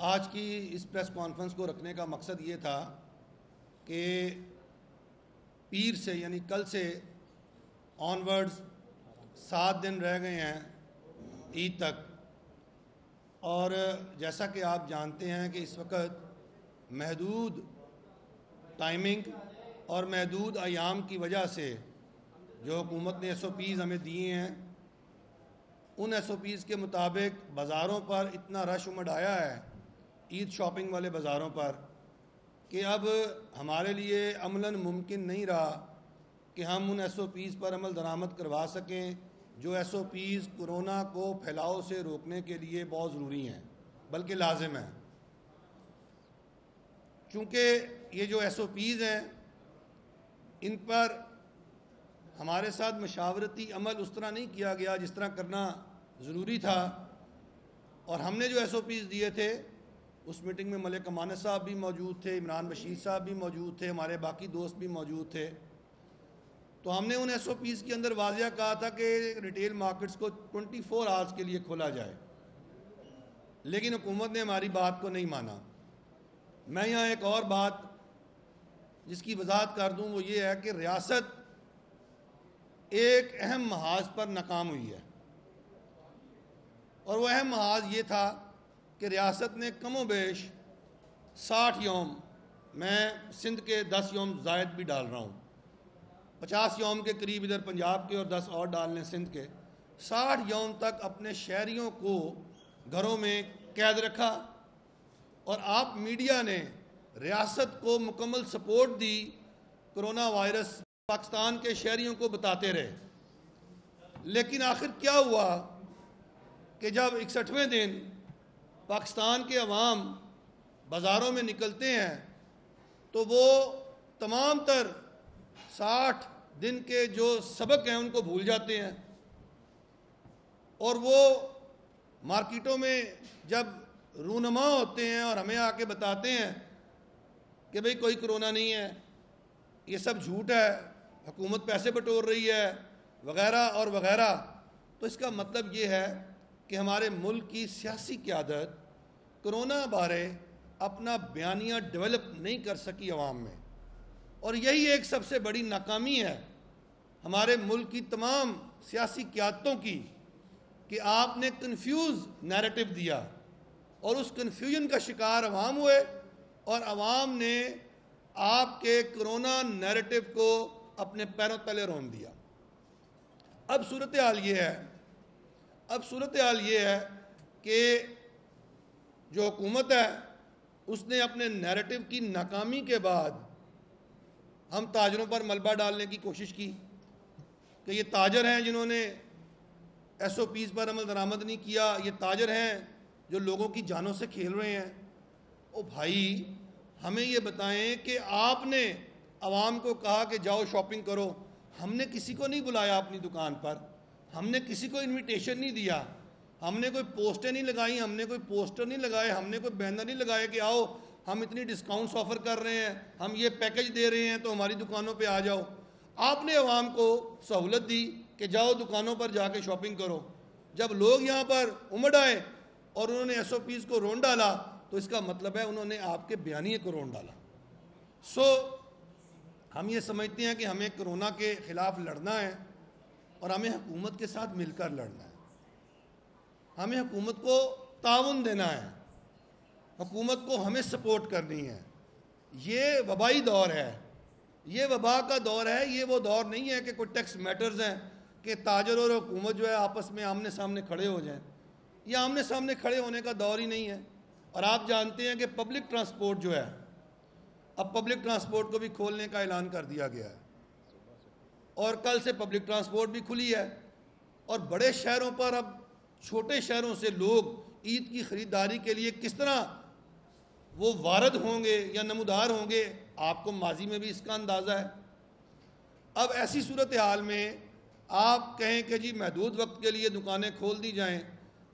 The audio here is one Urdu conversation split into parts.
آج کی اس پریس کانفرنس کو رکھنے کا مقصد یہ تھا کہ پیر سے یعنی کل سے آن ورڈز 7 دن رہ گئے ہیں عید تک، اور جیسا کہ آپ جانتے ہیں کہ اس وقت محدود ٹائمنگ اور محدود ایام کی وجہ سے جو حکومت نے SOPs ہمیں دیے ہیں، ان SOPs کے مطابق بازاروں پر اتنا رش امڈ آیا ہے، عید شاپنگ والے بازاروں پر، کہ اب ہمارے لیے عملاً ممکن نہیں رہا کہ ہم ان SOPs پر عمل درآمد کروا سکیں جو SOPs کرونا کو پھیلاؤ سے روکنے کے لیے بہت ضروری ہیں بلکہ لازم ہیں۔ چونکہ یہ جو SOPs ہیں ان پر ہمارے ساتھ مشاورتی عمل اس طرح نہیں کیا گیا جس طرح کرنا ضروری تھا، اور ہم نے جو SOPs دیے تھے اس میٹنگ میں ملک امانت صاحب بھی موجود تھے، عمران بشیر صاحب بھی موجود تھے، ہمارے باقی دوست بھی موجود تھے، تو ہم نے ان SOPs کے اندر واضح کہا تھا کہ ریٹیل مارکیٹس کو 24 آورز کے لیے کھولا جائے، لیکن حکومت نے ہماری بات کو نہیں مانا۔ میں یہاں ایک اور بات جس کی وضاحت کر دوں وہ یہ ہے کہ ریاست ایک اہم محاذ پر ناکام ہوئی ہے، اور وہ اہم محاذ یہ تھا کہ ریاست نے کم و بیش 60 یوم، میں سندھ کے 10 یوم زائد بھی ڈال رہا ہوں، 50 یوم کے قریب ادھر پنجاب کے اور 10 اور ڈال لیں سندھ کے، 60 یوم تک اپنے شہریوں کو گھروں میں قید رکھا، اور آپ میڈیا نے ریاست کو مکمل سپورٹ دی، کرونا وائرس پاکستان کے شہریوں کو بتاتے رہے، لیکن آخر کیا ہوا کہ جب 61ویں دن پاکستان کے عوام بازاروں میں نکلتے ہیں تو وہ تمام تر 60 دن کے جو سبق ہیں ان کو بھول جاتے ہیں، اور وہ مارکیٹوں میں جب رونما ہوتے ہیں اور ہمیں آ کے بتاتے ہیں کہ بھئی کوئی کرونا نہیں ہے، یہ سب جھوٹ ہے، حکومت پیسے بٹور رہی ہے وغیرہ اور وغیرہ، تو اس کا مطلب یہ ہے کہ ہمارے ملک کی سیاسی قیادت کرونا بارے اپنا بیانیہ ڈیولپ نہیں کر سکی عوام میں، اور یہی ایک سب سے بڑی ناکامی ہے ہمارے ملک کی تمام سیاسی قیادتوں کی، کہ آپ نے کنفیوز نیریٹو دیا اور اس کنفیوژن کا شکار عوام ہوئے، اور عوام نے آپ کے کرونا نیریٹو کو اپنے پیروں تلے رون دیا۔ اب صورتحال یہ ہے کہ جو حکومت ہے اس نے اپنے نیریٹو کی ناکامی کے بعد ہم تاجروں پر ملبہ ڈالنے کی کوشش کی کہ یہ تاجر ہیں جنہوں نے SOPs پر عمل درآمد نہیں کیا، یہ تاجر ہیں جو لوگوں کی جانوں سے کھیل رہے ہیں۔ او بھائی، ہمیں یہ بتائیں کہ آپ نے عوام کو کہا کہ جاؤ شاپنگ کرو، ہم نے کسی کو نہیں بلایا اپنی دکان پر، ہم نے کسی کو انویٹیشن نہیں دیا، ہم نے کوئی پوسٹیں نہیں لگائیں، ہم نے کوئی پوسٹر نہیں لگائے، ہم نے کوئی بینر نہیں لگائے کہ آؤ ہم اتنی ڈسکاؤنٹس آفر کر رہے ہیں، ہم یہ پیکج دے رہے ہیں تو ہماری دکانوں پہ آ جاؤ۔ آپ نے عوام کو سہولت دی کہ جاؤ دکانوں پر جا کے شاپنگ کرو۔ جب لوگ یہاں پر امڈ آئے اور انہوں نے SOPs کو رون ڈالا تو اس کا مطلب ہے انہوں نے آپ کے بیانیے کو رون ڈالا۔ ہم یہ سمجھتے ہیں کہ ہمیں کرونا کے خلاف لڑنا ہے اور ہمیں حکومت کے ساتھ مل کر لڑنا ہے، ہمیں حکومت کو تعاون دینا ہے، حکومت کو ہمیں سپورٹ کرنی ہے۔ یہ وبائی دور ہے، یہ وبا کا دور ہے، یہ وہ دور نہیں ہے کہ کوئی ٹیکس میٹرز ہیں کہ تاجر اور حکومت جو ہے آپس میں آمنے سامنے کھڑے ہو جائیں، یہ آمنے سامنے کھڑے ہونے کا دور ہی نہیں ہے۔ اور آپ جانتے ہیں کہ پبلک ٹرانسپورٹ جو ہے، اب پبلک ٹرانسپورٹ کو بھی کھولنے کا اعلان کر دیا گیا ہے، اور کل سے پبلک ٹرانسپورٹ بھی کھلی ہے، اور بڑے شہروں پر اب چھوٹے شہروں سے لوگ عید کی خریداری کے لیے کس طرح وہ وارد ہوں گے یا نمودار ہوں گے، آپ کو ماضی میں بھی اس کا اندازہ ہے۔ اب ایسی صورتحال میں آپ کہیں کہ جی محدود وقت کے لیے دکانیں کھول دی جائیں،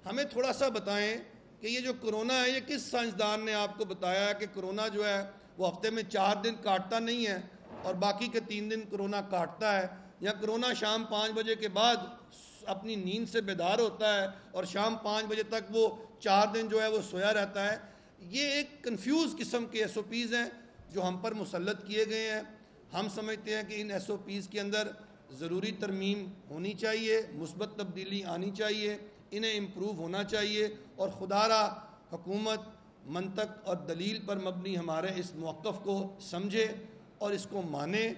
ہمیں تھوڑا سا بتائیں کہ یہ جو کرونا ہے یہ کس سائنسدان نے آپ کو بتایا کہ کرونا جو ہے وہ ہفتے میں 4 دن کاٹتا نہیں ہے اور باقی کے 3 دن کرونا کاٹتا ہے، یا کرونا شام 5 بجے کے بعد اپنی نیند سے بیدار ہوتا ہے اور شام 5 بجے تک وہ 4 دن جو ہے وہ سویا رہتا ہے۔ یہ ایک کنفیوز قسم کے ایس او پیز ہیں جو ہم پر مسلط کیے گئے ہیں. ہم سمجھتے ہیں کہ ان ایس او پیز کے اندر ضروری ترمیم ہونی چاہیے, مثبت تبدیلی آنی چاہیے, انہیں امپروو ہونا چاہیے, اور خدا را حکومت منطق اور دلیل پر مبنی ہمارے اس موقف کو سمجھے اور اس کو مانے,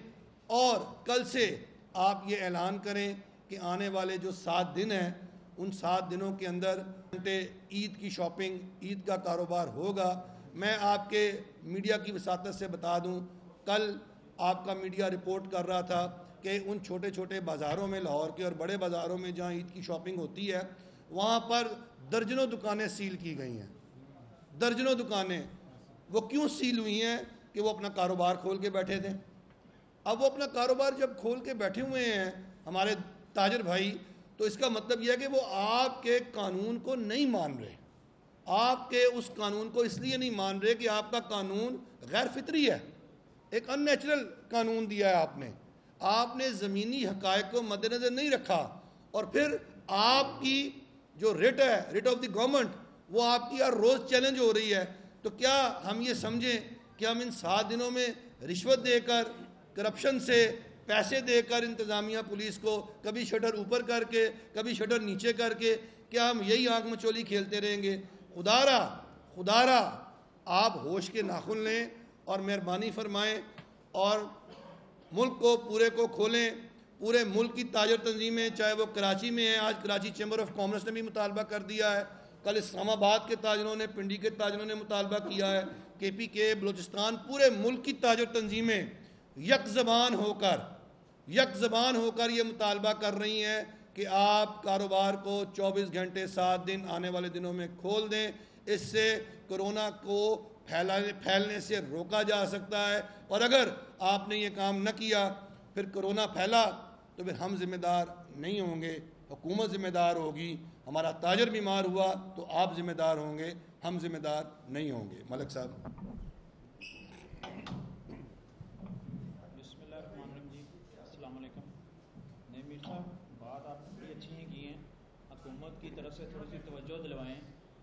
اور کل سے آپ یہ اعلان کریں کہ آنے والے جو 7 دن ہیں ان 7 دنوں کے اندر عید کی شاپنگ, عید کا کاروبار ہوگا. میں آپ کے میڈیا کی وساطت سے بتا دوں, کل آپ کا میڈیا رپورٹ کر رہا تھا کہ ان چھوٹے چھوٹے بازاروں میں, لاہور کے اور بڑے بازاروں میں جہاں عید کی شاپنگ ہوتی ہے, وہاں پر درجنوں دکانیں سیل کی گئی ہیں. درجنوں دکانیں. وہ کیوں سیل ہوئی ہیں؟ کہ وہ اپنا کاروبار کھول کے بیٹھے تھے. اب وہ اپنا کاروبار جب کھول کے بیٹھے ہوئے ہیں ہمارے تاجر بھائی, تو اس کا مطلب یہ ہے کہ وہ آپ کے قانون کو نہیں مان رہے. آپ کے اس قانون کو اس لیے نہیں مان رہے کہ آپ کا قانون غیر فطری ہے, ایک ان نیچرل قانون دیا ہے آپ نے. آپ نے زمینی حقائق کو مد نظر نہیں رکھا, اور پھر آپ کی جو ریٹ ہے, ریٹ آف دی گورنمنٹ, وہ آپ کی ہر روز چیلنج ہو رہی ہے. تو کیا ہم یہ سمجھیں کہ ہم ان 7 دنوں میں رشوت دے کر, کرپشن سے پیسے دے کر انتظامیہ پولیس کو کبھی شٹر اوپر کر کے کبھی شٹر نیچے کر کے, کیا ہم یہی آنکھ مچولی کھیلتے رہیں گے؟ خدا را آپ ہوش کے ناخن لیں اور مہربانی فرمائیں اور ملک کو پورے کو کھولیں. پورے ملک کی تاجر تنظیمیں, چاہے وہ کراچی میں ہیں, آج کراچی چیمبر آف کامرس نے بھی مطالبہ کر دیا ہے, کل اسلام آباد کے تاجروں نے, پنڈی کے تاجروں نے مطالبہ کیا ہے, کے پی کے, بلوچستان, پورے ملک کی تاجر تنظیمیں یک زبان ہو کر یہ مطالبہ کر رہی ہیں کہ آپ کاروبار کو 24 گھنٹے 7 دن آنے والے دنوں میں کھول دیں. اس سے کرونا کو پھیلنے سے روکا جا سکتا ہے, اور اگر آپ نے یہ کام نہ کیا, پھر کرونا پھیلا تو پھر ہم ذمہ دار نہیں ہوں گے, حکومت ذمہ دار ہوگی. ہمارا تاجر بیمار ہوا تو آپ ذمہ دار ہوں گے, ہم ذمہ دار نہیں ہوں گے. ملک صاحب. بسم اللہ الرحمن الرحیم. جی السلام علیکم. میر صاحب, بات آپ بڑی اچھی ہیں کی ہیں. حکومت کی طرف سے تھوڑی سی توجہ دلوائیں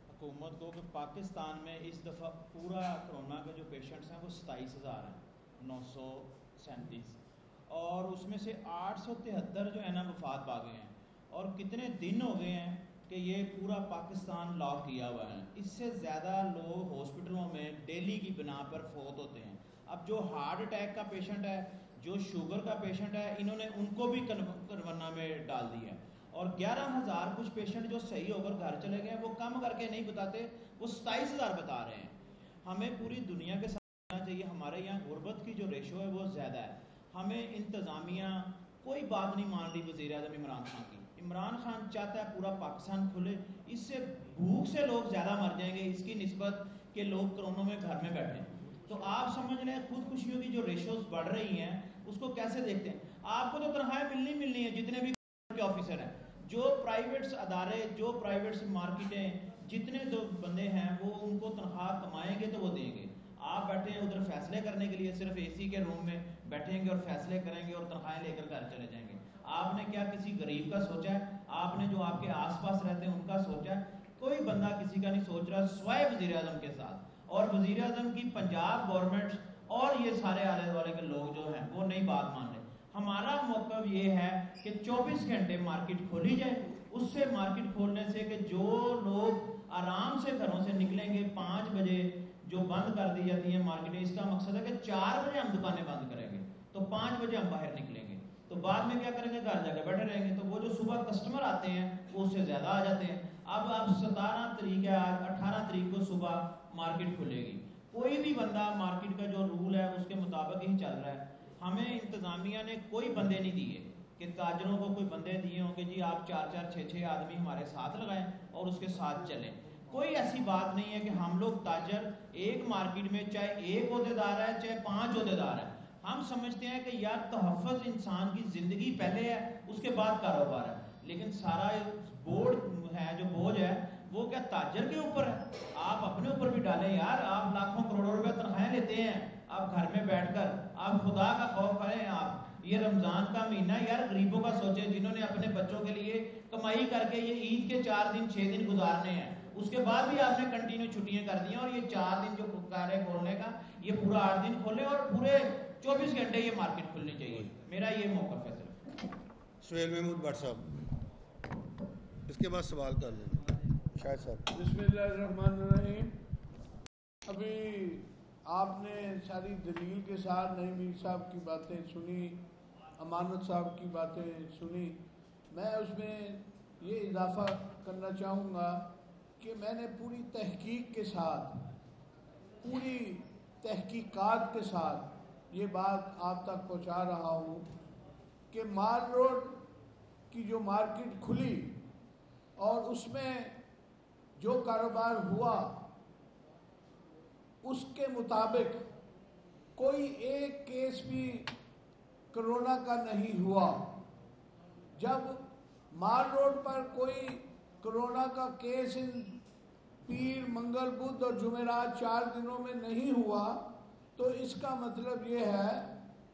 حکومت کو کہ پاکستان میں اس دفعہ پورا کرونا کے جو پیشنٹس ہیں وہ 27,937, اور اس میں سے 873 جو ہے نا وفات پا گئے ہیں, اور کتنے دن ہو گئے ہیں کہ یہ پورا پاکستان لاک کیا ہوا ہے. اس سے زیادہ لوگ ہاسپٹلوں میں ڈیلی کی بنا پر فوت ہوتے ہیں. اب جو ہارٹ اٹیک کا پیشنٹ ہے, جو شوگر کا پیشنٹ ہے, انہوں نے ان کو بھی کروانا میں ڈال دیا ہے, اور 11,000 کچھ پیشنٹ جو صحیح ہو کر گھر چلے گئے, وہ کم کر کے نہیں بتاتے, وہ 27,000 بتا رہے ہیں. ہمیں پوری دنیا کے ساتھ ہونا چاہیے. ہمارے یہاں غربت کی جو ریشو ہے وہ زیادہ ہے. ہمیں انتظامیہ کوئی بات نہیں مان رہی وزیر اعظم عمران خان کی. عمران خان چاہتا ہے پورا پاکستان کھلے, اس سے بھوک سے لوگ زیادہ مر جائیں گے اس کی نسبت کہ لوگ کرونوں میں گھر میں بیٹھے. تو آپ سمجھ لیں خودکشیوں کی جو ریشوز بڑھ رہی ہیں اس کو کیسے دیکھتے ہیں؟ آپ کو تو تنخواہیں ملنی ہے, جتنے بھی کے آفیسر ہیں, جو پرائیویٹس ادارے, جو پرائیویٹس مارکیٹیں, جتنے جو بندے ہیں وہ ان کو تنخواہ کمائیں گے تو وہ دیں گے. آپ بیٹھے ہیں ادھر فیصلے کرنے کے لیے, صرف اے سی کے روم میں بیٹھیں گے اور فیصلے کریں گے اور تنخواہیں لے کر گھر چلے جائیں گے. آپ نے کیا کسی غریب کا سوچا ہے؟ آپ نے جو آپ کے آس پاس رہتے ہیں ان کا سوچا ہے؟ کوئی بندہ کسی کا نہیں سوچ رہا سوائے وزیر اعظم کے ساتھ. اور وزیر اعظم کی پنجاب گورنمنٹ اور یہ سارے آلے دوالے کے لوگ جو ہیں وہ نئی بات مان رہے. ہمارا موقف یہ ہے کہ 24 گھنٹے مارکیٹ کھولی جائے. اس سے مارکیٹ کھولنے سے کہ جو لوگ آرام سے گھروں سے نکلیں گے 5 بجے جو بند کر دی جاتی ہیں مارکیٹیں, اس کا مقصد ہے کہ 4 بجے ہم دکانیں بند کریں گے تو 5 بجے ہم باہر نکلیں گے, تو بعد میں کیا کریں گے, گھر جا کے بیٹھے رہیں گے. تو وہ جو صبح کسٹمر آتے ہیں وہ اس سے زیادہ آ جاتے ہیں. اب 17 تاریخ ہے, آج 18 تاریخ کو صبح مارکیٹ کھلے گی. کوئی بھی بندہ مارکیٹ کا جو رول ہے اس کے مطابق ہی چل رہا ہے. ہمیں انتظامیہ نے کوئی بندے نہیں دیے کہ تاجروں کو کوئی بندے دیے ہوں کہ جی آپ 4-4 6-6 آدمی ہمارے ساتھ لگائیں اور اس کے ساتھ چلیں. کوئی ایسی بات نہیں ہے کہ ہم لوگ تاجر ایک مارکیٹ میں چاہے ایک عہدیدار ہے چاہے 5 عہدیدار ہے, ہم سمجھتے ہیں کہ یار تحفظ انسان کی زندگی پہلے ہے, اس کے بعد کاروبار ہے. لیکن سارا بورڈ ہے جو بوجھ ہے وہ کیا تاجر کے اوپر ہے؟ آپ اپنے اوپر بھی ڈالیں یار. آپ لاکھوں کروڑوں روپے تنخواہیں لیتے ہیں, آپ گھر میں بیٹھ کر آپ خدا کا خوف کریں. آپ یہ رمضان کا مہینہ یار غریبوں کا سوچیں, جنہوں نے اپنے بچوں کے لیے کمائی کر کے یہ عید کے 4 دن 6 دن گزارنے ہیں, اس کے بعد بھی آپ نے کنٹینیو چھٹیاں کر دی ہیں، اور یہ 4 دن جو کہہ رہے کھولنے کا، یہ پورا 8 دن کھولیں اور پورے 24 گھنٹے یہ مارکیٹ کھلنی چاہیے. میرا یہ موقف ہے صرف. سہیل محمود بٹ صاحب، اس کے بعد سوال کر لیں شاہد صاحب. بسم اللہ الرحمن الرحیم. ابھی آپ نے ساری دلیل کے ساتھ نئی میر صاحب کی باتیں سنی، امانت صاحب کی باتیں سنی. میں اس میں یہ اضافہ کرنا چاہوں گا کہ میں نے پوری تحقیق کے ساتھ، پوری تحقیقات کے ساتھ یہ بات آپ تک پہنچا رہا ہوں کہ مال روڈ کی جو مارکیٹ کھلی اور اس میں جو کاروبار ہوا اس کے مطابق کوئی ایک کیس بھی کرونا کا نہیں ہوا. جب مال روڈ پر کوئی کرونا کا کیس ان پیر، منگل، بدھ اور جمعرات 4 دنوں میں نہیں ہوا تو اس کا مطلب یہ ہے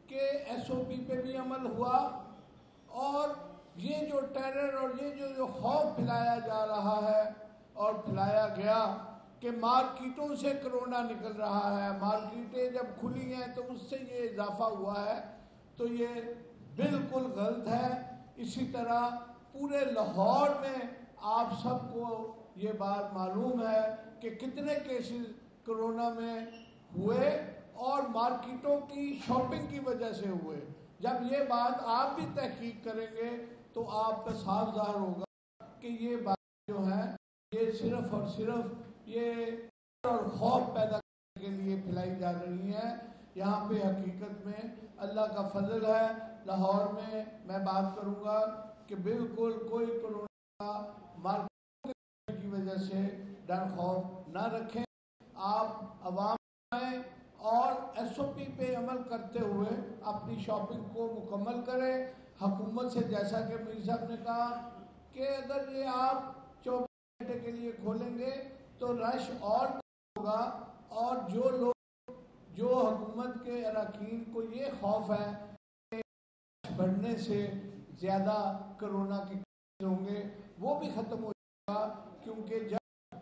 کہ ایس او پی پہ بھی عمل ہوا، اور یہ جو ٹیرر اور یہ جو خوف پھیلایا جا رہا ہے اور پھیلایا گیا کہ مارکیٹوں سے کرونا نکل رہا ہے، مارکیٹیں جب کھلی ہیں تو اس سے یہ اضافہ ہوا ہے، تو یہ بالکل غلط ہے. اسی طرح پورے لاہور میں آپ سب کو یہ بات معلوم ہے کہ کتنے کیسز کرونا میں ہوئے اور مارکیٹوں کی شاپنگ کی وجہ سے ہوئے. جب یہ بات آپ بھی تحقیق کریں گے تو آپ کا صاف ظاہر ہوگا کہ یہ بات جو ہے یہ صرف اور صرف یہ اور خوف پیدا کرنے کے لیے پھیلائی جا رہی ہیں. یہاں پہ حقیقت میں اللہ کا فضل ہے، لاہور میں بات کروں گا کہ بالکل کوئی کرونا مارکیٹ کی وجہ سے ڈر خوف نہ رکھیں. آپ عوام آئیں اور ایس او پی پہ عمل کرتے ہوئے اپنی شاپنگ کو مکمل کریں. حکومت سے جیسا کہ میر صاحب نے کہا کہ اگر یہ آپ 24 گھنٹے کے لیے کھولیں گے تو رش اور ہوگا، اور جو لوگ جو حکومت کے اراکین کو یہ خوف ہے کہ بڑھنے سے زیادہ کرونا کے کیس ہوں گے وہ بھی ختم ہو جائے گا، کیونکہ جب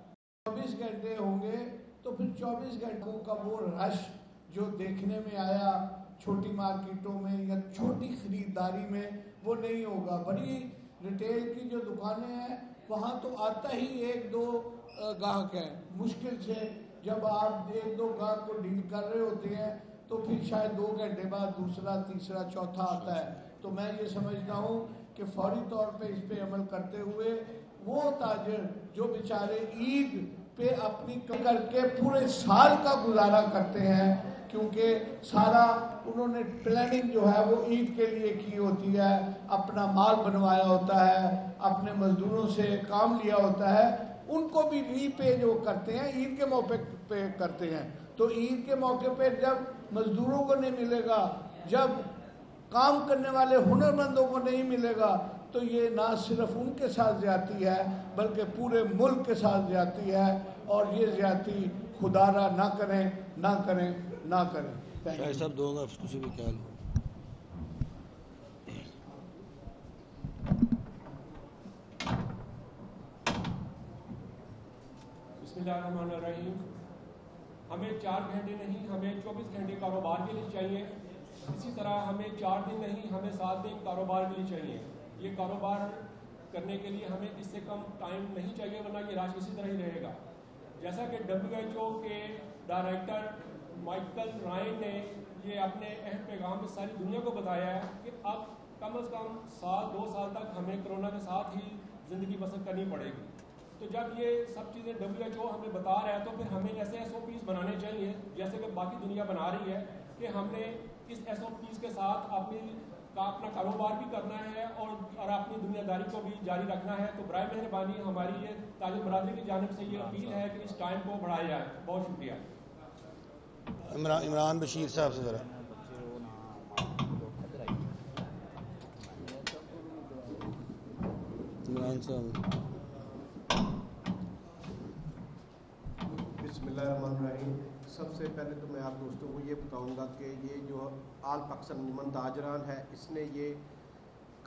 24 گھنٹے ہوں گے تو پھر 24 گھنٹوں کا وہ رش جو دیکھنے میں آیا چھوٹی مارکیٹوں میں یا چھوٹی خریداری میں وہ نہیں ہوگا. بڑی ریٹیل کی جو دکانیں ہیں وہاں تو آتا ہی 1-2 گاہک ہیں، مشکل سے جب آپ 1-2 گاہک کو ڈیل کر رہے ہوتے ہیں تو پھر شاید 2 گھنٹے بعد دوسرا، تیسرا، چوتھا آتا ہے. تو میں یہ سمجھتا ہوں کہ فوری طور پہ اس پہ عمل کرتے ہوئے وہ تاجر جو بیچارے عید پہ اپنی کر کے پورے سال کا گزارا کرتے ہیں، کیونکہ سارا انہوں نے پلاننگ جو ہے وہ عید کے لیے کی ہوتی ہے، اپنا مال بنوایا ہوتا ہے، اپنے مزدوروں سے کام لیا ہوتا ہے، ان کو بھی ری پے جو کرتے ہیں عید کے موقع پہ کرتے ہیں. تو عید کے موقع پہ جب مزدوروں کو نہیں ملے گا، جب کام کرنے والے ہنرمندوں کو نہیں ملے گا، تو یہ نہ صرف ان کے ساتھ زیادتی ہے بلکہ پورے ملک کے ساتھ زیادتی ہے، اور یہ زیادتی خدا را نہ کریں، نہ کریں، نہ کریں. شاہد صاحب دو گا کسی بھی خیال. بسم اللہ الرحمن الرحیم. ہمیں 4 گھنٹے نہیں، ہمیں 24 گھنٹے کاروبار کے لیے چاہیے. اسی طرح ہمیں 4 دن نہیں، ہمیں 7 دن کاروبار کے لیے چاہیے. یہ کاروبار کرنے کے لیے ہمیں اس سے کم ٹائم نہیں چاہیے، ورنہ یہ رش اسی طرح ہی رہے گا. جیسا کہ WHO کے ڈائریکٹر مائیکل رائن نے یہ اپنے اہم پیغام میں ساری دنیا کو بتایا ہے کہ اب کم از کم 2 سال تک ہمیں کرونا کے ساتھ ہی زندگی بسر کرنی پڑے گی. تو جب یہ سب چیزیں WHO ہمیں بتا رہا ہے تو پھر ہمیں ایسے SOPs بنانے چاہیے جیسے کہ باقی دنیا بنا رہی ہے، کہ ہم نے اس SOPs کے ساتھ اپنا کاروبار بھی کرنا ہے اور اپنی دنیا داری کو بھی جاری رکھنا ہے. تو برائے مہربانی ہماری یہ طالب برادری کی جانب سے یہ اپیل ہے کہ اس ٹائم کو بڑھایا جائے. بہت شکریہ. عمران بشیر صاحب سے ذرا. عمران صاحب. بسم اللہ الرحمن الرحیم. سب سے پہلے تو میں آپ دوستوں کو یہ بتاؤں گا کہ یہ جو آل پاکستان انجمن تاجران ہے، اس نے یہ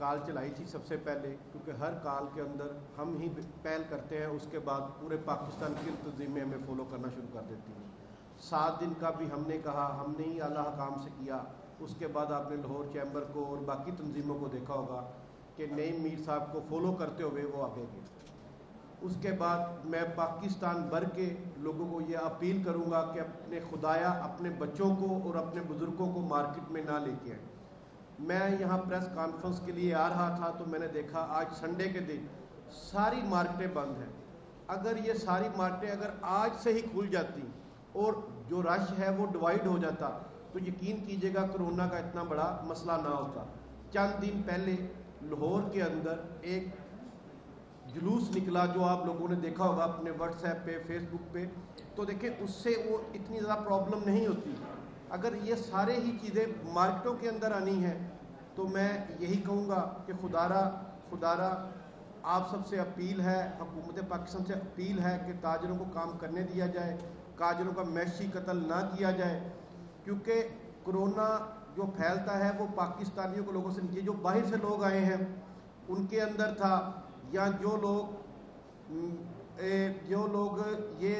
کال چلائی تھی سب سے پہلے، کیونکہ ہر کال کے اندر ہم ہی پہل کرتے ہیں، اس کے بعد پورے پاکستان کی تنظیمیں ہمیں فالو کرنا شروع کر دیتی ہیں۔ 7 دن کا بھی ہم نے کہا، ہم نے ہی اعلیٰ حکام سے کیا، اس کے بعد آپ نے لاہور چیمبر کو اور باقی تنظیموں کو دیکھا ہوگا کہ نعیم میر صاحب کو فالو کرتے ہوئے وہ آگے گئے۔ اس کے بعد میں پاکستان بھر کے لوگوں کو یہ اپیل کروں گا کہ اپنے خدایا اپنے بچوں کو اور اپنے بزرگوں کو مارکیٹ میں نہ لے کے آئیں۔ میں یہاں پریس کانفرنس کے لیے آ رہا تھا تو میں نے دیکھا آج سنڈے کے دن ساری مارکیٹیں بند ہیں۔ اگر یہ ساری مارکیٹیں اگر آج سے ہی کھل جاتی اور جو رش ہے وہ ڈیوائیڈ ہو جاتا تو یقین کیجئے گا کرونا کا اتنا بڑا مسئلہ نہ ہوتا۔ چند دن پہلے لاہور کے اندر ایک جلوس نکلا جو آپ لوگوں نے دیکھا ہوگا اپنے واٹس ایپ پہ، فیس بک پہ، تو دیکھیں اس سے وہ اتنی زیادہ پرابلم نہیں ہوتی۔ اگر یہ سارے ہی چیزیں مارکیٹوں کے اندر آنی ہیں تو میں یہی کہوں گا کہ خدارا آپ سب سے اپیل ہے، حکومت پاکستان سے اپیل ہے کہ تاجروں کو کام کرنے دیا جائے، تاجروں کا معاشی قتل نہ کیا جائے، کیونکہ کرونا جو پھیلتا ہے وہ پاکستانیوں کو لوگوں سے نہیں، جو باہر سے لوگ آئے ہیں ان کے اندر تھا، یا جو لوگ یہ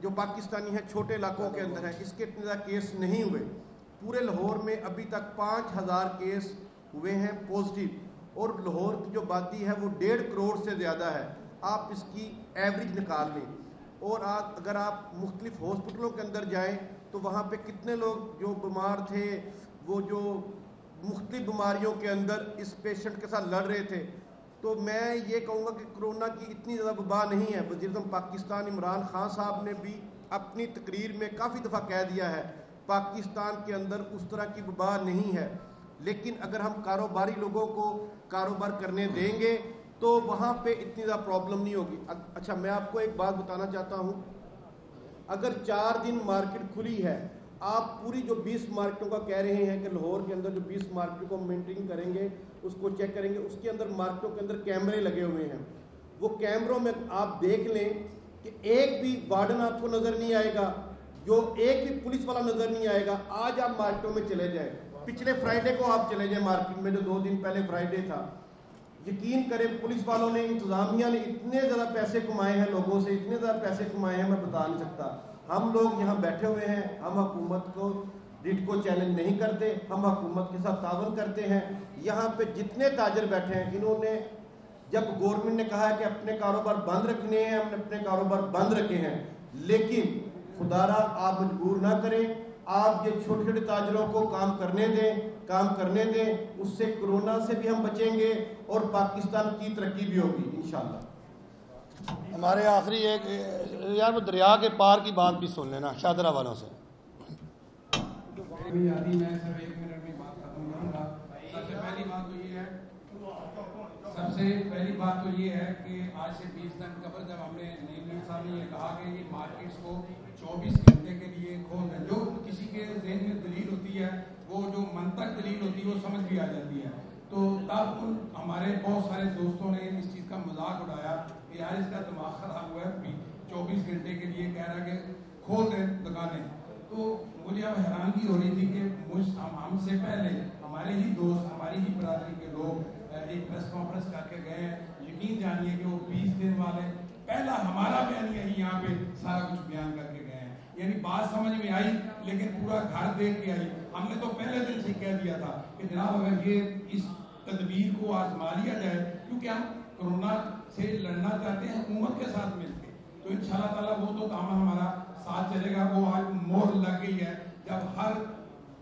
جو پاکستانی ہیں چھوٹے علاقوں کے اندر ہیں، اس کے اتنے زیادہ کیس نہیں ہوئے۔ پورے لاہور میں ابھی تک 5000 کیس ہوئے ہیں پازیٹیو، اور لاہور کی جو آبادی ہے وہ 1.5 کروڑ سے زیادہ ہے۔ آپ اس کی ایوریج نکال لیں، اور اگر آپ مختلف ہاسپٹلوں کے اندر جائیں تو وہاں پہ کتنے لوگ جو بیمار تھے، وہ جو مختلف بیماریوں کے اندر اس پیشنٹ کے ساتھ لڑ رہے تھے۔ تو میں یہ کہوں گا کہ کرونا کی اتنی زیادہ وبا نہیں ہے۔ وزیر اعظم پاکستان عمران خان صاحب نے بھی اپنی تقریر میں کافی دفعہ کہہ دیا ہے پاکستان کے اندر اس طرح کی وبا نہیں ہے، لیکن اگر ہم کاروباری لوگوں کو کاروبار کرنے دیں گے تو وہاں پہ اتنی زیادہ پرابلم نہیں ہوگی۔ اچھا میں آپ کو ایک بات بتانا چاہتا ہوں، اگر 4 دن مارکیٹ کھلی ہے، آپ پوری جو 20 مارکیٹوں کا کہہ رہے ہیں کہ لاہور کے اندر جو 20 مارکیٹوں کو مینٹین کریں گے، اس کو چیک کریں گے، اس کے اندر مارکیٹوں کے اندر کیمرے لگے ہوئے ہیں، وہ کیمروں میں آپ دیکھ لیں کہ ایک بھی وارڈن آپ کو نظر نہیں آئے گا، جو ایک بھی پولیس والا نظر نہیں آئے گا۔ آج آپ مارکیٹوں میں چلے جائیں، پچھلے فرائیڈے کو آپ چلے جائیں مارکیٹ میں، جو 2 دن پہلے فرائیڈے تھا، یقین کریں پولیس والوں نے، انتظامیہ نے اتنے زیادہ پیسے کمائے ہیں لوگوں سے، اتنے زیادہ پیسے کمائے ہیں میں بتا نہیں سکتا۔ ہم لوگ یہاں بیٹھے ہوئے ہیں، ہم حکومت کو ریٹ کو چیلنج نہیں کرتے، ہم حکومت کے ساتھ تعاون کرتے ہیں۔ یہاں پہ جتنے تاجر بیٹھے ہیں، انہوں نے جب گورنمنٹ نے کہا ہے کہ اپنے کاروبار بند رکھنے ہیں، ہم نے اپنے کاروبار بند رکھے ہیں، لیکن خدا را آپ مجبور نہ کریں، آپ یہ چھوٹے چھوٹے تاجروں کو کام کرنے دیں، اس سے کرونا سے بھی ہم بچیں گے اور پاکستان کی ترقی بھی ہوگی انشاءاللہ۔ ہمارے آخری ایک یار وہ دریا کے پار کی بات بھی سن لینا شادرہ والوں سے۔ میں صرف 1 منٹ میں بات ختم کروں گا۔ سب سے پہلی بات تو یہ ہے کہ آج سے 20 دن قبل جب ہم نے نعیم صاحب نے یہ کہا کہ یہ مارکیٹس کو 24 گھنٹے کے لیے کھول دیں، جو کسی کے ذہن میں دلیل ہوتی ہے، وہ جو منطق دلیل ہوتی ہے وہ سمجھ بھی آ جاتی ہے، تو تب ہمارے بہت سارے دوستوں نے اس چیز کا مذاق اڑایا کہ یار اس کا دماغ خراب ہوا ہے، 24 گھنٹے کے لیے کہہ رہا کہ کھول دیں دکانیں۔ تو مجھے اب حیرانگی ہو رہی تھی کہ ہم سے پہلے ہمارے ہی دوست، ہماری ہی برادری کے لوگ ایک پریس کانفرنس کر کے گئے ہیں، یقین جانیے کہ وہ 20 دن والے پہلا ہمارا بیانیہ ہی یہاں پہ سارا کچھ بیان کر کے گئے ہیں، یعنی بات سمجھ میں آئی لیکن پورا گھر دیکھ کے آئی۔ ہم نے تو پہلے دن سے کہہ دیا تھا کہ جناب اگر یہ اس تدبیر کو آزما لیا جائے، کیونکہ ہم کرونا سے لڑنا چاہتے ہیں حکومت کے ساتھ مل کے، تو انشاءاللہ تعالیٰ وہ تو کام ہمارا ساتھ چلے گا۔ وہ آج مہر لگ گئی ہے جب ہر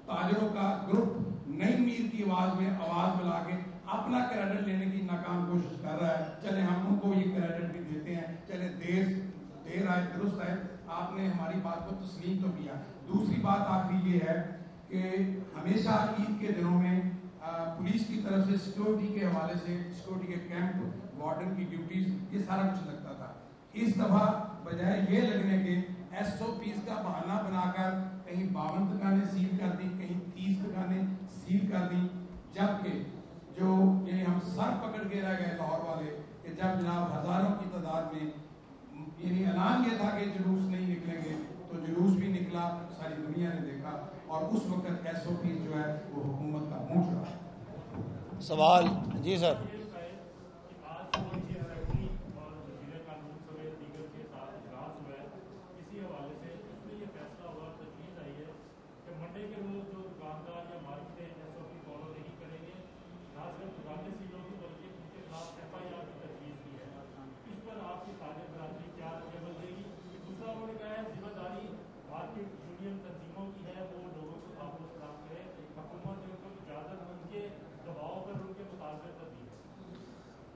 تاجروں کا گروپ نئی میر کی آواز میں آواز ملا کے اپنا کریڈٹ لینے کی ناکام کوشش کر رہا ہے۔ چلے ہم ان کو یہ کریڈٹ بھی دیتے ہیں، چلے دیر آئے درست آئے، آپ نے ہماری بات کو تسلیم تو کیا۔ دوسری بات آخری یہ ہے کہ ہمیشہ عید کے دنوں میں پولیس کی طرف سے سیکورٹی کے حوالے سے سیکورٹی کے کیمپ، وارڈن کی ڈیوٹیز، یہ سارا کچھ لگتا تھا۔ اس دفعہ بجائے یہ لگنے کے SOPs کا بہانہ بنا کر کہیں 52 دکانیں سیل کر دی، کہیں 30 دکانیں سیل کر دی، جبکہ جو یعنی ہم سر پکڑ کے رہ گئے لاہور والے کہ جب جناب ہزاروں کی تعداد میں یعنی اعلان یہ تھا کہ جلوس نہیں نکلیں گے، تو جلوس بھی نکلا، ساری دنیا نے دیکھا، اور اس وقت SOPs جو ہے وہ حکومت کا منہ چھڑا۔ سوال جی سر.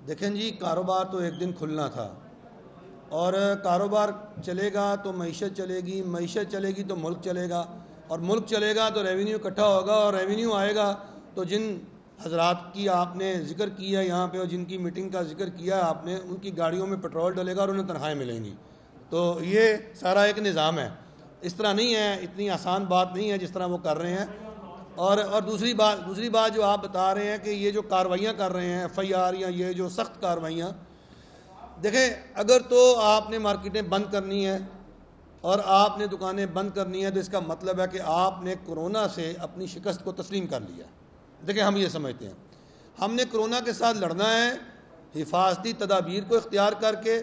دیکھیں جی، کاروبار تو ایک دن کھلنا تھا، اور کاروبار چلے گا تو معیشت چلے گی، معیشت چلے گی تو ملک چلے گا، اور ملک چلے گا تو ریونیو اکٹھا ہوگا، اور ریونیو آئے گا تو جن حضرات کی آپ نے ذکر کیا یہاں پہ اور جن کی میٹنگ کا ذکر کیا آپ نے، ان کی گاڑیوں میں پیٹرول ڈلے گا اور انہیں تنخواہیں ملیں گی. تو یہ سارا ایک نظام ہے، اس طرح نہیں ہے، اتنی آسان بات نہیں ہے جس طرح وہ کر رہے ہیں. اور دوسری بات جو آپ بتا رہے ہیں کہ یہ جو کارروائیاں کر رہے ہیں FIR یا یہ جو سخت کارروائیاں، دیکھیں اگر تو آپ نے مارکیٹیں بند کرنی ہے اور آپ نے دکانیں بند کرنی ہے تو اس کا مطلب ہے کہ آپ نے کرونا سے اپنی شکست کو تسلیم کر لیا. دیکھیں ہم یہ سمجھتے ہیں ہم نے کرونا کے ساتھ لڑنا ہے حفاظتی تدابیر کو اختیار کر کے،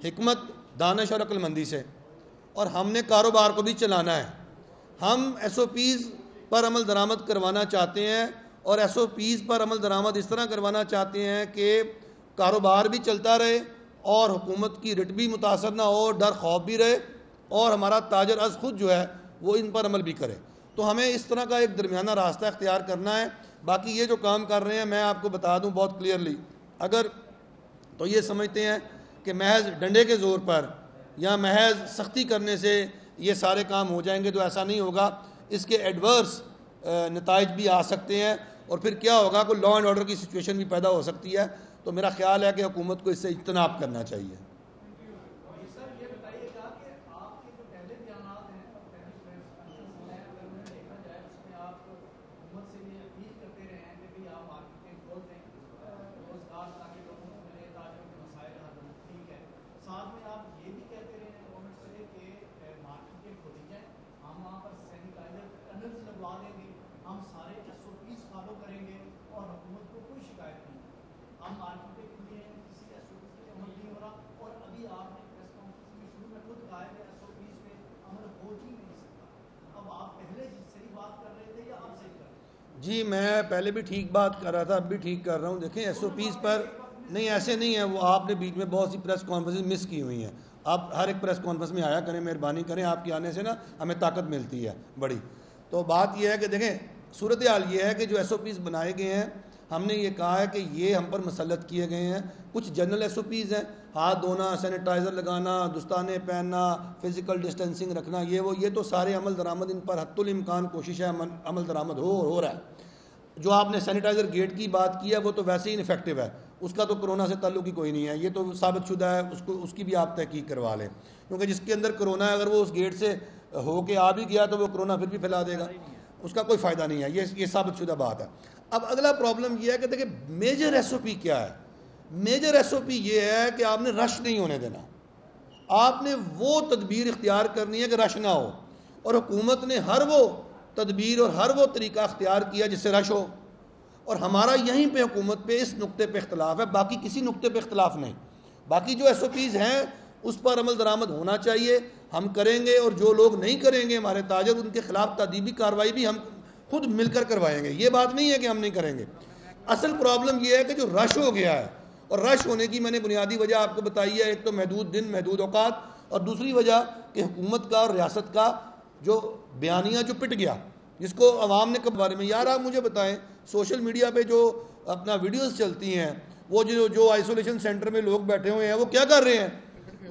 حکمت، دانش اور عقل مندی سے، اور ہم نے کاروبار کو بھی چلانا ہے. ہم SOPs پر عمل درآمد کروانا چاہتے ہیں، اور SOPs پر عمل درآمد اس طرح کروانا چاہتے ہیں کہ کاروبار بھی چلتا رہے اور حکومت کی رٹ بھی متاثر نہ ہو، ڈر خوف بھی رہے، اور ہمارا تاجر از خود جو ہے وہ ان پر عمل بھی کرے. تو ہمیں اس طرح کا ایک درمیانہ راستہ اختیار کرنا ہے. باقی یہ جو کام کر رہے ہیں میں آپ کو بتا دوں بہت کلیئرلی، اگر تو یہ سمجھتے ہیں کہ محض ڈنڈے کے زور پر یا محض سختی کرنے سے یہ سارے کام ہو جائیں گے، تو ایسا نہیں ہوگا. اس کے ایڈورس نتائج بھی آ سکتے ہیں، اور پھر کیا ہوگا کوئی لا اینڈ آرڈر کی سچویشن بھی پیدا ہو سکتی ہے. تو میرا خیال ہے کہ حکومت کو اس سے اجتناب کرنا چاہیے. جی میں پہلے بھی ٹھیک بات کر رہا تھا، اب بھی ٹھیک کر رہا ہوں. دیکھیں SOPs پر نہیں، ایسے نہیں ہے. وہ آپ نے بیچ میں بہت سی پریس کانفرنس مس کی ہوئی ہیں. آپ ہر ایک پریس کانفرنس میں آیا کریں، مہربانی کریں، آپ کے آنے سے نا ہمیں طاقت ملتی ہے بڑی. تو بات یہ ہے کہ دیکھیں صورتحال یہ ہے کہ جو SOPs بنائے گئے ہیں، ہم نے یہ کہا ہے کہ یہ ہم پر مسلط کیے گئے ہیں. کچھ جنرل SOPs ہیں، ہاتھ دھونا، سینیٹائزر لگانا، دستانے پہننا، فزیکل ڈسٹینسنگ رکھنا، یہ تو سارے عمل درآمد ان پر حتی الامکان کوشش ہے عمل درآمد ہو رہا ہے. جو آپ نے سینیٹائزر گیٹ کی بات کی ہے وہ تو ویسے ہی انفیکٹو ہے، اس کا تو کرونا سے تعلق ہی کوئی نہیں ہے، یہ تو ثابت شدہ ہے. اس کی بھی آپ تحقیق کروا لیں، کیونکہ جس کے اندر کرونا ہے اگر وہ اس گیٹ سے ہو کے آ بھی گیا تو وہ کرونا پھر بھی پھیلا دے گا، اس کا کوئی فائدہ نہیں ہے. یہ ثابت شدہ بات ہے. اب اگلا پرابلم یہ ہے کہ دیکھیں میجر SOP کیا ہے. میجر SOP یہ ہے کہ آپ نے رش نہیں ہونے دینا. آپ نے وہ تدبیر اختیار کرنی ہے کہ رش نہ ہو، اور حکومت نے ہر وہ تدبیر اور ہر وہ طریقہ اختیار کیا جس سے رش ہو. اور ہمارا یہیں پہ حکومت پہ اس نقطے پہ اختلاف ہے، باقی کسی نقطے پہ اختلاف نہیں. باقی جو SOPs ہیں اس پر عمل درآمد ہونا چاہیے، ہم کریں گے. اور جو لوگ نہیں کریں گے ہمارے تاجر، ان کے خلاف تادیبی کارروائی بھی ہم خود مل کر کروائیں گے. یہ بات نہیں ہے کہ ہم نہیں کریں گے. اصل پرابلم یہ ہے کہ جو رش ہو گیا ہے، اور رش ہونے کی میں نے بنیادی وجہ آپ کو بتائی ہے. ایک تو محدود دن، محدود اوقات، اور دوسری وجہ کہ حکومت کا اور ریاست کا جو بیانیہ جو پٹ گیا، جس کو عوام نے کب بارے میں. یار آپ مجھے بتائیں سوشل میڈیا پہ جو اپنا ویڈیوز چلتی ہیں، وہ جو آئسولیشن سینٹر میں لوگ بیٹھے ہوئے ہیں وہ کیا کر رہے ہیں؟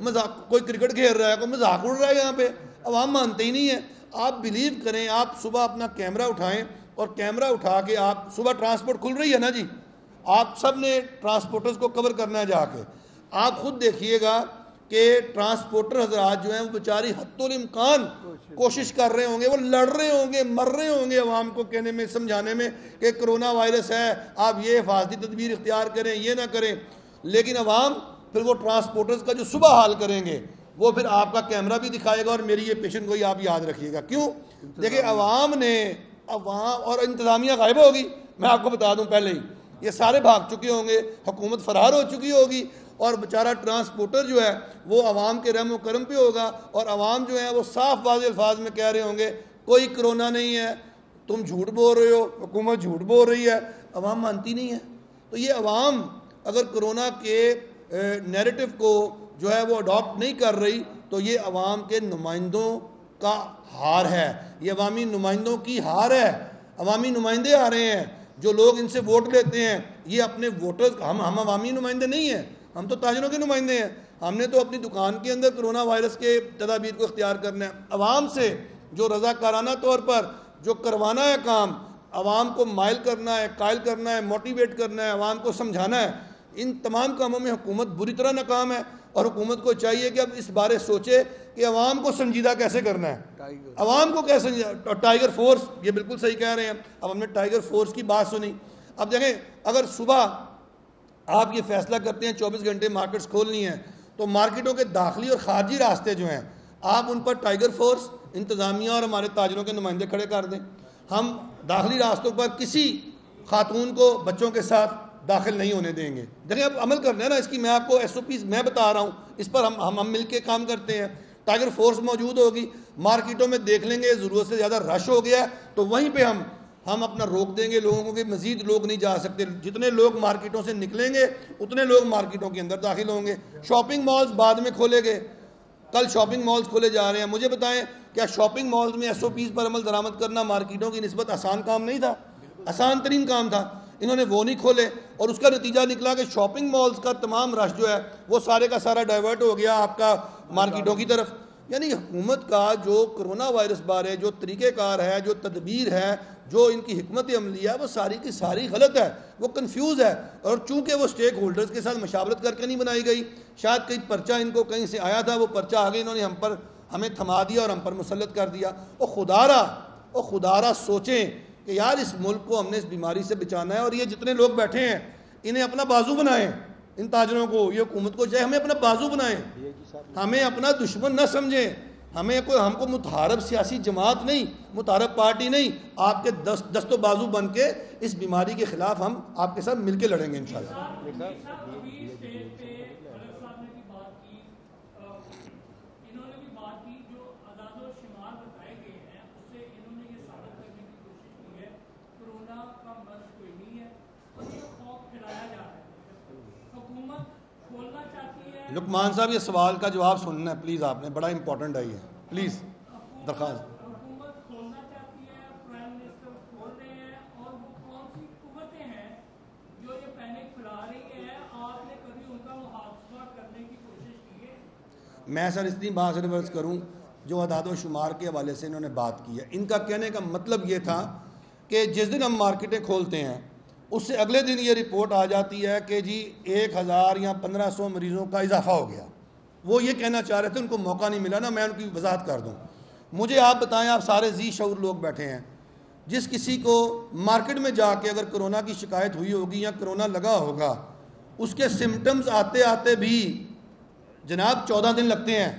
مذاق، کوئی کرکٹ کھیل رہا ہے، کوئی مذاق اڑ رہا ہے. یہاں پہ عوام مانتے ہی نہیں ہے. آپ بلیو کریں، آپ صبح اپنا کیمرہ اٹھائیں اور کیمرہ اٹھا کے آپ صبح ٹرانسپورٹ کھل رہی ہے نا جی، آپ سب نے ٹرانسپورٹرز کو کور کرنا ہے جا کے. آپ خود دیکھیے گا کہ ٹرانسپورٹر حضرات جو ہیں وہ بیچاری حتی الامکان کوشش کر رہے ہوں گے، وہ لڑ رہے ہوں گے، مر رہے ہوں گے عوام کو کہنے میں، سمجھانے میں کہ کرونا وائرس ہے، آپ یہ حفاظتی تدبیر اختیار کریں، یہ نہ کریں. لیکن عوام پھر وہ ٹرانسپورٹرز کا جو صبح حال کریں گے وہ پھر آپ کا کیمرہ بھی دکھائے گا. اور میری یہ پیشن گوئی آپ یاد رکھیے گا. کیوں؟ دیکھیں عوام اور انتظامیہ غائب ہوگی. میں آپ کو بتا دوں پہلے ہی یہ سارے بھاگ چکے ہوں گے, حکومت فرار ہو چکی ہوگی, اور بیچارہ ٹرانسپورٹر جو ہے وہ عوام کے رحم و کرم پہ ہوگا, اور عوام جو ہے وہ صاف واضح الفاظ میں کہہ رہے ہوں گے کوئی کرونا نہیں ہے, تم جھوٹ بول رہے ہو, حکومت جھوٹ بول رہی ہے. عوام مانتی نہیں ہے. تو یہ عوام اگر کرونا کے نیریٹو کو جو ہے وہ اڈاپٹ نہیں کر رہی تو یہ عوام کے نمائندوں کا ہار ہے, یہ عوامی نمائندوں کی ہار ہے. عوامی نمائندے آ رہے ہیں, جو لوگ ان سے ووٹ لیتے ہیں, یہ اپنے ووٹرز, ہم عوامی نمائندے نہیں ہیں, ہم تو تاجروں کے نمائندے ہیں. ہم نے تو اپنی دکان کے اندر کرونا وائرس کے تدابیر کو اختیار کرنا ہے. عوام سے جو رضاکارانہ طور پر جو کروانا ہے کام, عوام کو مائل کرنا ہے, قائل کرنا ہے, موٹیویٹ کرنا ہے, عوام کو سمجھانا ہے, ان تمام کاموں میں حکومت بری طرح ناکام ہے. اور حکومت کو چاہیے کہ اب اس بارے سوچے کہ عوام کو سنجیدہ کیسے کرنا ہے, عوام کو کیسے. ٹائیگر فورس, یہ بالکل صحیح کہہ رہے ہیں. اب ہم نے ٹائیگر فورس کی بات سنی. اب دیکھیں, اگر صبح آپ یہ فیصلہ کرتے ہیں 24 گھنٹے مارکیٹس کھولنی ہیں, تو مارکیٹوں کے داخلی اور خارجی راستے جو ہیں آپ ان پر ٹائیگر فورس, انتظامیہ اور ہمارے تاجروں کے نمائندے کھڑے کر دیں. ہم داخلی راستوں پر کسی خاتون کو بچوں کے ساتھ داخل نہیں ہونے دیں گے. دیکھیں اب عمل کرنا ہے نا اس کی, میں آپ کو SOPs میں بتا رہا ہوں, اس پر ہم مل کے کام کرتے ہیں. ٹائیگر فورس موجود ہوگی, مارکیٹوں میں دیکھ لیں گے ضرورت سے زیادہ رش ہو گیا ہے تو وہیں پہ ہم اپنا روک دیں گے لوگوں کو کہ مزید لوگ نہیں جا سکتے. جتنے لوگ مارکیٹوں سے نکلیں گے اتنے لوگ مارکیٹوں کے اندر داخل ہوں گے. شاپنگ مالز بعد میں کھولے گئے, کل شاپنگ مالز کھولے جا رہے ہیں. مجھے بتائیں کیا شاپنگ مالز میں SOPs پر عمل درآمد کرنا مارکیٹوں کی نسبت آسان کام نہیں تھا؟ آسان ترین کام تھا. انہوں نے وہ نہیں کھولے, اور اس کا نتیجہ نکلا کہ شاپنگ مالز کا تمام رش جو ہے وہ سارے کا سارا ڈائیورٹ ہو گیا آپ کا مارکیٹوں کی طرف. یعنی حکومت کا جو کرونا وائرس بارے جو طریقہ کار ہے, جو تدبیر ہے, جو ان کی حکمت عملی ہے, وہ ساری کی ساری غلط ہے, وہ کنفیوز ہے. اور چونکہ وہ سٹیک ہولڈرز کے ساتھ مشاورت کر کے نہیں بنائی گئی, شاید کئی پرچہ ان کو کہیں سے آیا تھا, وہ پرچہ آگے انہوں نے ہمیں تھما دیا اور ہم پر مسلط کر دیا. اور خدارہ سوچیں کہ یار اس ملک کو ہم نے اس بیماری سے بچانا ہے, اور یہ جتنے لوگ بیٹھے ہیں انہیں اپنا بازو بنائیں. ان تاجروں کو, یہ حکومت کو چاہے ہمیں اپنا بازو بنائیں, ہمیں اپنا دشمن نہ سمجھیں. ہم کو متحارب سیاسی جماعت نہیں, متحارب پارٹی نہیں, آپ کے دست و بازو بن کے اس بیماری کے خلاف ہم آپ کے ساتھ مل کے لڑیں گے انشاءاللہ. لقمان صاحب یہ سوال کا جواب سننا ہے پلیز, آپ نے بڑا امپورٹنٹ ہے یہ, پلیز درخواست. حکومت کھولنا چاہتی ہے, پرائم منسٹر کھول رہے ہیں, اور وہ کون سی قوتیں ہیں جو یہ پینک پھیلا رہی ہیں, آپ نے کبھی ان کا محاسبہ کرنے کی کوشش کی ہے؟ میں سر اتنی بات سے عرض کروں, جو اعداد و شمار کے حوالے سے انہوں نے بات کی ہے, ان کا کہنے کا مطلب یہ تھا کہ جس دن ہم مارکیٹیں کھولتے ہیں اس سے اگلے دن یہ رپورٹ آ جاتی ہے کہ جی 1000 یا 1500 مریضوں کا اضافہ ہو گیا. وہ یہ کہنا چاہ رہے تھے, ان کو موقع نہیں ملا نا میں ان کی وضاحت کر دوں. مجھے آپ بتائیں, آپ سارے ذی شعور لوگ بیٹھے ہیں, جس کسی کو مارکیٹ میں جا کے اگر کرونا کی شکایت ہوئی ہوگی یا کرونا لگا ہوگا, اس کے سمٹمز آتے آتے بھی جناب 14 دن لگتے ہیں.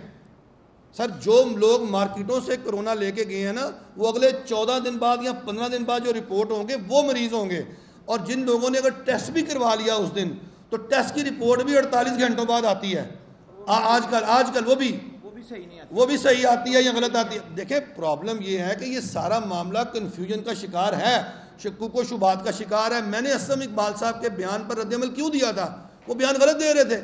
سر جو لوگ مارکیٹوں سے کرونا لے کے گئے ہیں نا, وہ اگلے 14 دن بعد یا 15 دن بعد جو رپورٹ ہوں گے وہ مریض ہوں گے. اور جن لوگوں نے اگر ٹیسٹ بھی کروا لیا اس دن, تو ٹیسٹ کی رپورٹ بھی 48 گھنٹوں بعد آتی ہے. آج کل وہ بھی صحیح آتی ہے یا غلط آتی ہے. دیکھیں پرابلم یہ ہے کہ یہ سارا معاملہ کنفیوژن کا شکار ہے, شکوک و شبہات کا شکار ہے. میں نے اسلم اقبال صاححب کے بیان پر رد عمل کیوں دیا تھا؟ وہ بیان غلط دے رہے تھے.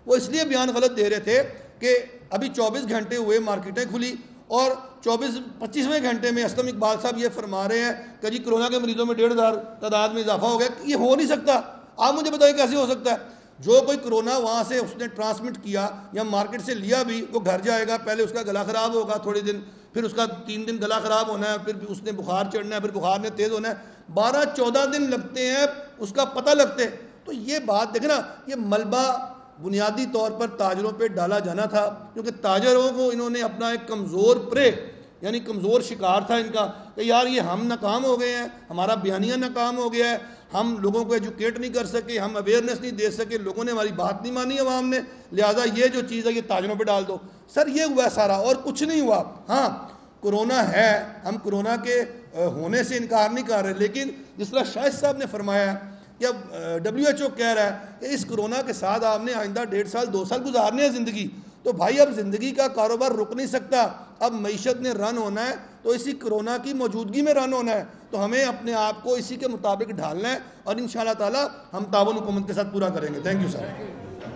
وہ اس لیے بیان غلط دے رہے تھے کہ ابھی 24 گھنٹے ہوئے مارکیٹیں کھلی, اور 25ویں گھنٹے میں اسلم اقبال صاحب یہ فرما رہے ہیں کہ جی کرونا کے مریضوں میں 1,500 تعداد میں اضافہ ہو گیا. یہ ہو نہیں سکتا. آپ مجھے بتائیں کیسے ہو سکتا ہے؟ جو کوئی کرونا وہاں سے اس نے ٹرانسمٹ کیا یا مارکیٹ سے لیا بھی, وہ گھر جائے گا, پہلے اس کا گلا خراب ہوگا تھوڑے دن, پھر اس کا 3 دن گلا خراب ہونا ہے, پھر اس نے بخار چڑھنا ہے, پھر بخار نے تیز ہونا ہے, 12-14 دن لگتے ہیں اس کا پتہ لگتے. تو یہ بات دیکھیں نا, یہ ملبہ بنیادی طور پر تاجروں پہ ڈالا جانا تھا, کیونکہ تاجروں کو انہوں نے اپنا ایک کمزور پرے, یعنی کمزور شکار تھا ان کا, کہ یار یہ ہم ناکام ہو گئے ہیں, ہمارا بیانیہ ناکام ہو گیا ہے, ہم لوگوں کو ایجوکیٹ نہیں کر سکے, ہم اویئرنیس نہیں دے سکے, لوگوں نے ہماری بات نہیں مانی عوام نے, لہٰذا یہ جو چیز ہے یہ تاجروں پہ ڈال دو. سر یہ ہوا سارا, اور کچھ نہیں ہوا. ہاں کرونا ہے, ہم کرونا کے ہونے سے انکار نہیں کر رہے, لیکن جس طرح شاہد صاحب نے فرمایا کہ اب WHO کہہ رہا ہے کہ اس کرونا کے ساتھ آپ نے آئندہ 1.5 سال 2 سال گزارنے ہیں زندگی، تو بھائی اب زندگی کا کاروبار رک نہیں سکتا، اب معیشت نے رن ہونا ہے تو اسی کرونا کی موجودگی میں رن ہونا ہے، تو ہمیں اپنے آپ کو اسی کے مطابق ڈھالنا ہے، اور انشاءاللہ تعالی ہم تعاون حکومت کے ساتھ پورا کریں گے. Thank you sir.